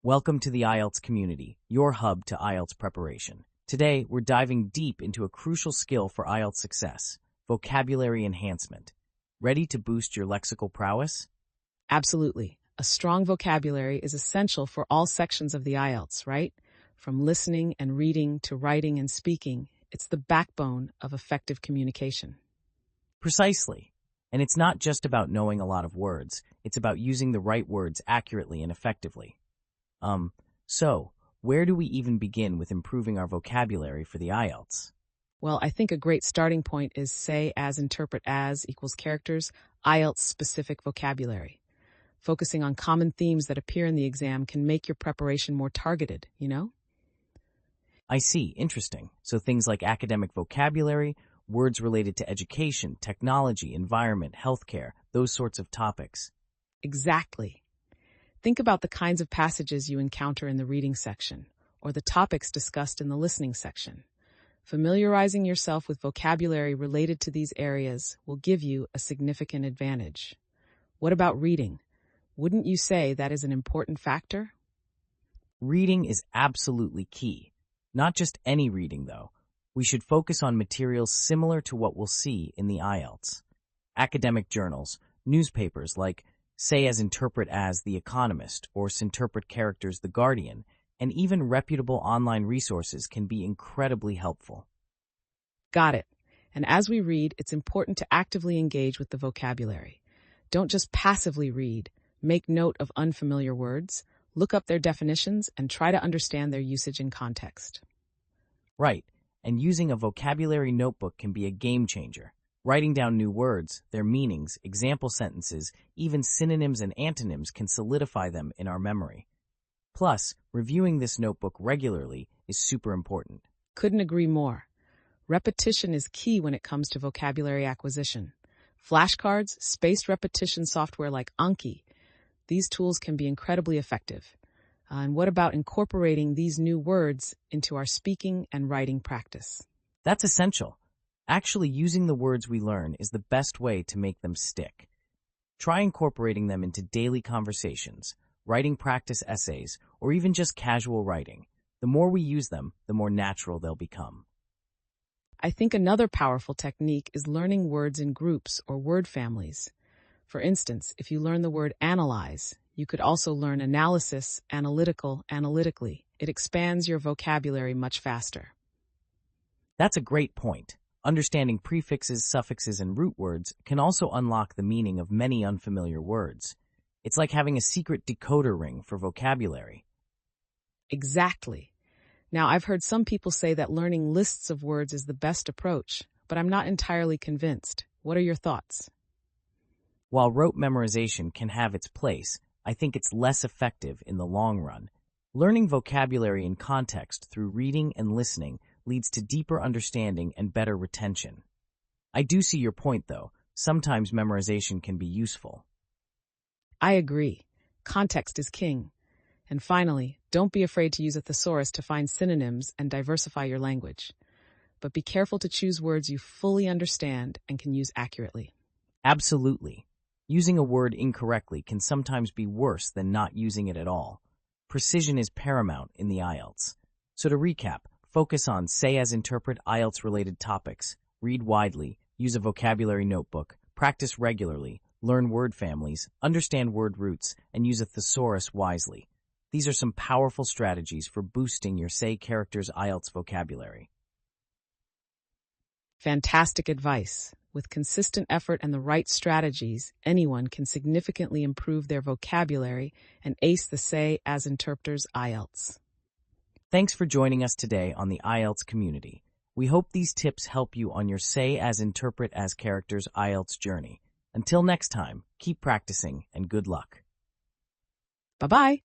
Welcome to the IELTS community, your hub to IELTS preparation. Today, we're diving deep into a crucial skill for IELTS success, vocabulary enhancement. Ready to boost your lexical prowess? Absolutely. A strong vocabulary is essential for all sections of the IELTS, right? From listening and reading to writing and speaking, it's the backbone of effective communication. Precisely. And it's not just about knowing a lot of words, it's about using the right words accurately and effectively. So, where do we even begin with improving our vocabulary for the IELTS? Well, I think a great starting point is say as, interpret as equals characters, IELTS-specific vocabulary. Focusing on common themes that appear in the exam can make your preparation more targeted, I see, interesting. So things like academic vocabulary, words related to education, technology, environment, healthcare, those sorts of topics. Exactly. Think about the kinds of passages you encounter in the reading section, or the topics discussed in the listening section. Familiarizing yourself with vocabulary related to these areas will give you a significant advantage. What about reading? Wouldn't you say that is an important factor? Reading is absolutely key. Not just any reading, though. We should focus on materials similar to what we'll see in the IELTS. Academic journals, newspapers like Say as Interpret as The Economist or Sinterpret Characters The Guardian, and even reputable online resources can be incredibly helpful. Got it. And as we read, it's important to actively engage with the vocabulary. Don't just passively read. Make note of unfamiliar words, look up their definitions, and try to understand their usage in context. Right, and using a vocabulary notebook can be a game changer. Writing down new words, their meanings, example sentences, even synonyms and antonyms can solidify them in our memory. Plus, reviewing this notebook regularly is super important. Couldn't agree more. Repetition is key when it comes to vocabulary acquisition. Flashcards, spaced repetition software like Anki, these tools can be incredibly effective. And what about incorporating these new words into our speaking and writing practice? That's essential. Actually using the words we learn is the best way to make them stick. Try incorporating them into daily conversations, writing practice essays, or even just casual writing. The more we use them, the more natural they'll become. I think another powerful technique is learning words in groups or word families. For instance, if you learn the word analyze, you could also learn analysis, analytical, analytically. It expands your vocabulary much faster. That's a great point. Understanding prefixes, suffixes, and root words can also unlock the meaning of many unfamiliar words. It's like having a secret decoder ring for vocabulary. Exactly. Now, I've heard some people say that learning lists of words is the best approach, but I'm not entirely convinced. What are your thoughts? While rote memorization can have its place, I think it's less effective in the long run. Learning vocabulary in context through reading and listening leads to deeper understanding and better retention. I do see your point, though. Sometimes memorization can be useful. I agree. Context is king. And finally, don't be afraid to use a thesaurus to find synonyms and diversify your language. But be careful to choose words you fully understand and can use accurately. Absolutely. Using a word incorrectly can sometimes be worse than not using it at all. Precision is paramount in the IELTS. So to recap, focus on say as interpret IELTS-related topics, read widely, use a vocabulary notebook, practice regularly, learn word families, understand word roots, and use a thesaurus wisely. These are some powerful strategies for boosting your say characters IELTS vocabulary. Fantastic advice. With consistent effort and the right strategies, anyone can significantly improve their vocabulary and ace the say as interpreters IELTS. Thanks for joining us today on the IELTS community. We hope these tips help you on your say as interpret as characters IELTS journey. Until next time, keep practicing and good luck. Bye-bye.